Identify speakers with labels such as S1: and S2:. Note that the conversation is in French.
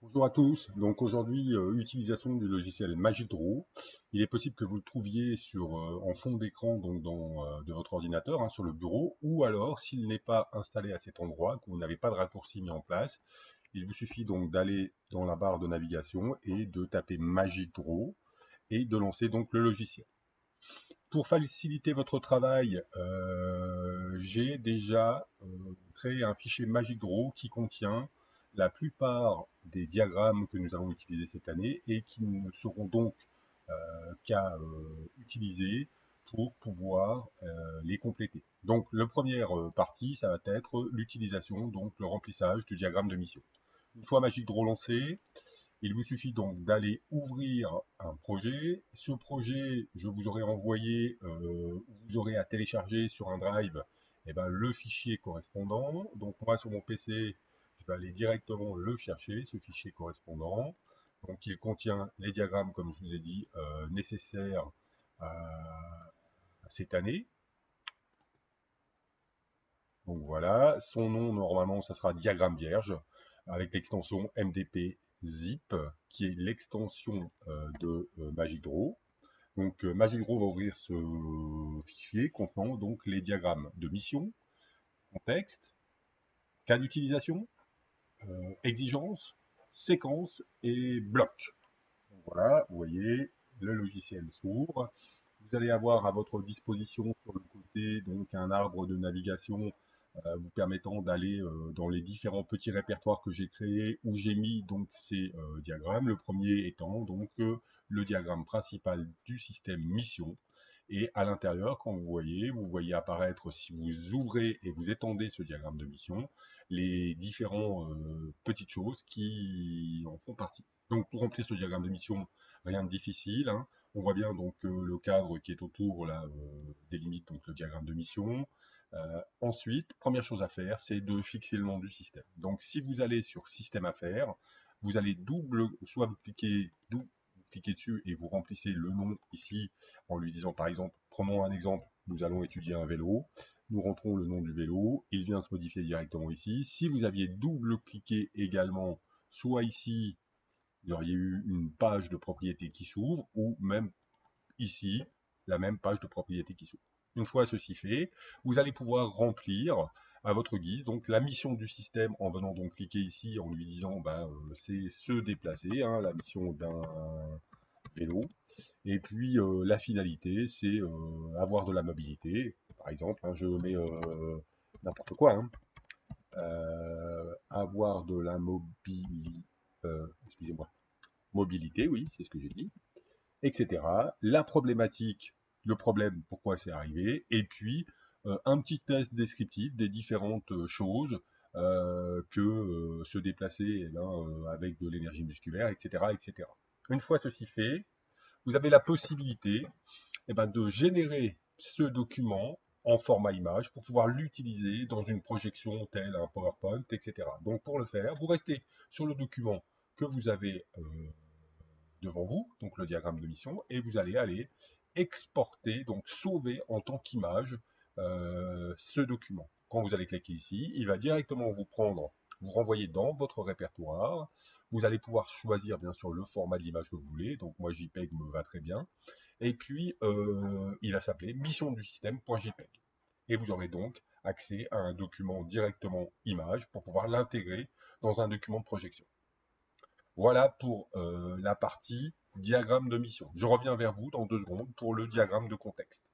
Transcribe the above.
S1: Bonjour à tous. Donc aujourd'hui, utilisation du logiciel Magic Draw. Il est possible que vous le trouviez en fond d'écran donc de votre ordinateur, sur le bureau, ou alors s'il n'est pas installé à cet endroit, que vous n'avez pas de raccourci mis en place, il vous suffit donc d'aller dans la barre de navigation et de taper Magic Draw et de lancer donc le logiciel. Pour faciliter votre travail, j'ai déjà créé un fichier Magic Draw qui contient la plupart des diagrammes que nous allons utiliser cette année et qui ne seront donc qu'à utiliser pour pouvoir les compléter. Donc, la première partie, ça va être l'utilisation, donc le remplissage du diagramme de mission. Une fois Magic Draw lancé, il vous suffit donc d'aller ouvrir un projet. Ce projet, je vous aurai envoyé, vous aurez à télécharger sur un drive le fichier correspondant. Donc moi sur mon PC, je vais aller directement le chercher, ce fichier correspondant. Donc il contient les diagrammes, comme je vous ai dit, nécessaires à cette année. Donc voilà, son nom normalement ça sera diagramme vierge avec l'extension MDP zip qui est l'extension de Magic Draw. Donc Magic Draw va ouvrir ce fichier contenant donc les diagrammes de mission, contexte, cas d'utilisation, exigence, séquence et bloc. Donc voilà, vous voyez, le logiciel s'ouvre. Vous allez avoir à votre disposition sur le côté donc un arbre de navigation vous permettant d'aller dans les différents petits répertoires que j'ai créés où j'ai mis donc ces diagrammes. Le premier étant donc le diagramme principal du système mission. Et à l'intérieur, quand vous voyez apparaître, si vous ouvrez et vous étendez ce diagramme de mission, les différentes petites choses qui en font partie. Donc pour remplir ce diagramme de mission, rien de difficile. On voit bien donc le cadre qui est autour là, délimite donc le diagramme de mission. Ensuite, première chose à faire, c'est de fixer le nom du système. Donc si vous allez sur système à faire, vous allez soit vous cliquez dessus et vous remplissez le nom ici en lui disant par exemple, prenons un exemple, nous allons étudier un vélo, nous rentrons le nom du vélo, il vient se modifier directement ici. Si vous aviez double-cliqué également, soit ici, il y aurait eu une page de propriété qui s'ouvre, ou même ici, la même page de propriété qui s'ouvre. Une fois ceci fait, vous allez pouvoir remplir à votre guise donc la mission du système en venant donc cliquer ici en lui disant c'est se déplacer, la mission d'un vélo. Et puis la finalité, c'est avoir de la mobilité. Par exemple, je mets n'importe quoi. Avoir de la mobilité, excusez-moi, mobilité, oui, c'est ce que j'ai dit, etc. La problématique, le problème, pourquoi c'est arrivé, et puis un petit test descriptif des différentes choses que se déplacer avec de l'énergie musculaire, etc., etc. Une fois ceci fait, vous avez la possibilité de générer ce document en format image pour pouvoir l'utiliser dans une projection telle un PowerPoint, etc. Donc pour le faire, vous restez sur le document que vous avez devant vous, donc le diagramme de mission, et vous allez aller exporter, donc sauver en tant qu'image ce document. Quand vous allez cliquer ici, il va directement vous renvoyer dans votre répertoire. Vous allez pouvoir choisir bien sûr le format de l'image que vous voulez, donc moi JPEG me va très bien. Et puis il va s'appeler mission du système.jpg. Et vous aurez donc accès à un document directement image pour pouvoir l'intégrer dans un document de projection. Voilà pour la partie diagramme de mission. Je reviens vers vous dans 2 secondes pour le diagramme de contexte.